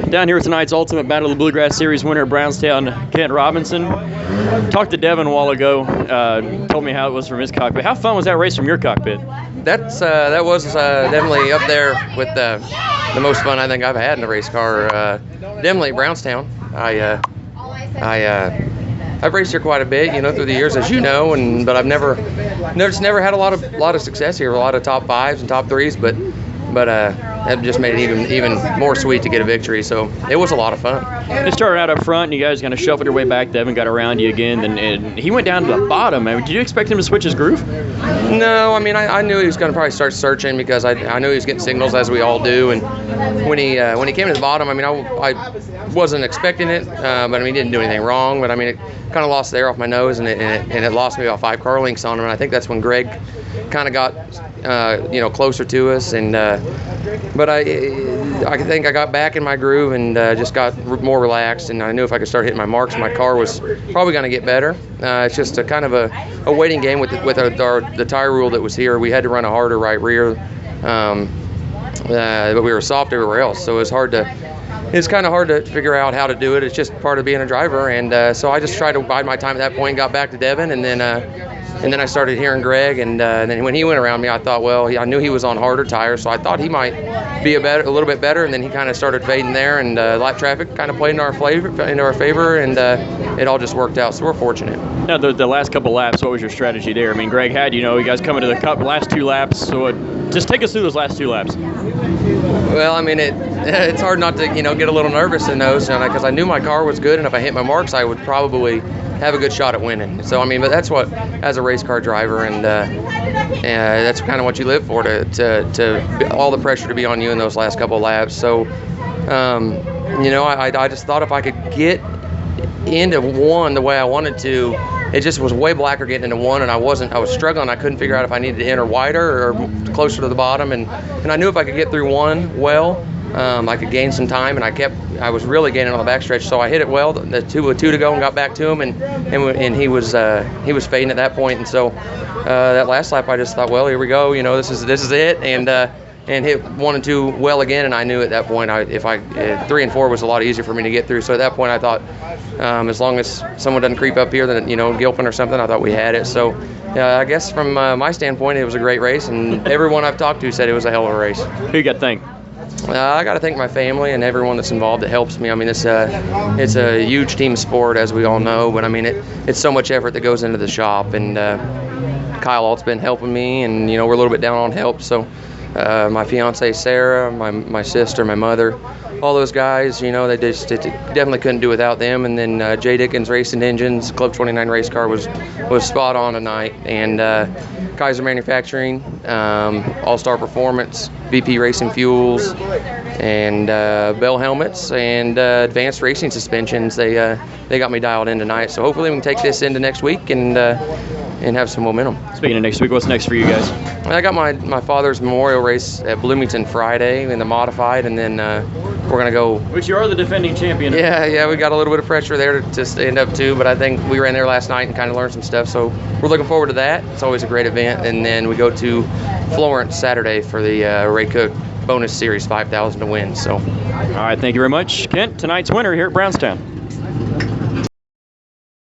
Down here with tonight's Ultimate Battle of the Bluegrass Series winner, Brownstown, Kent Robinson. Talked to Devin a while ago, told me how it was from his cockpit. How fun was that race from your cockpit? That was definitely up there with the most fun I think I've had in a race car. Definitely Brownstown. I've raced here quite a bit, through the years, as you know, but I've never had a lot of success here, a lot of top fives and top threes, but that just made it even more sweet to get a victory. So it was a lot of fun. It started out up front, and you guys kind of shuffled your way back. Devin got around you again, and he went down to the bottom. I mean, did you expect him to switch his groove? No, I mean, I knew he was going to probably start searching because I knew he was getting signals, as we all do. And when he came to the bottom, I mean, I wasn't expecting it, but I mean, he didn't do anything wrong. But I mean, it kind of lost the air off my nose, and it lost me about 5 car lengths on him. And I think that's when Greg kind of got closer to us, and but I think I got back in my groove and just got more relaxed, and I knew if I could start hitting my marks, my car was probably going to get better. It's just a kind of a waiting game with the tire rule that was here. We had to run a harder right rear, but we were soft everywhere else, so it's kind of hard to figure out how to do it. It's just part of being a driver, and so I just tried to bide my time at that point, got back to Devin, and then I started hearing Greg, and then when he went around me, I thought, well, I knew he was on harder tires, so I thought he might be a little bit better, and then he kind of started fading there, and lap traffic kind of played in our favor, and it all just worked out, so we're fortunate. Now, the last couple laps, what was your strategy there? I mean, Greg had, you guys coming to the cup last 2 laps, so just take us through those last 2 laps. Well, I mean, it's hard not to, get a little nervous in those, because I knew my car was good, and if I hit my marks, I would probably have a good shot at winning. So, I mean, but that's what, as a race car driver, and that's kind of what you live for, to all the pressure to be on you in those last couple of laps. So, I just thought if I could get into 1 the way I wanted to, it just was way blacker getting into 1, and I was struggling. I couldn't figure out if I needed to enter wider or closer to the bottom, and I knew if I could get through 1 well, I could gain some time, and I was really gaining on the backstretch, so I hit it well. The 2 to go, and got back to him, and he was fading at that point, and so that last lap I just thought, well, here we go, this is it, and hit 1 and 2 well again, and I knew at that point if 3 and 4 was a lot easier for me to get through. So at that point I thought, as long as someone doesn't creep up here, then Gilpin or something, I thought we had it. So I guess from my standpoint, it was a great race, and everyone I've talked to said it was a hell of a race. Who you got to thank? I got to thank my family and everyone that's involved that helps me. I mean, it's a huge team sport, as we all know, but I mean, it's so much effort that goes into the shop, and Kyle Alt's been helping me, and we're a little bit down on help, so my fiance Sarah, my sister, my mother, all those guys, they definitely couldn't do without them. And then Jay Dickens Racing Engines, Club 29 race car was spot on tonight, and Kaiser Manufacturing, All Star Performance, VP Racing Fuels, and Bell Helmets, and Advanced Racing Suspensions. They got me dialed in tonight, so hopefully we can take this into next week and have some momentum. Speaking of next week, what's next for you guys? I got my father's memorial race at Bloomington Friday in the modified, and then we're going to go. Which you are the defending champion. Yeah, we got a little bit of pressure there to stand up to, but I think we ran there last night and kind of learned some stuff, so we're looking forward to that. It's always a great event, and then we go to Florence Saturday for the Ray Cook bonus series, 5,000 to win. So, all right, thank you very much, Kent. Tonight's winner here at Brownstown.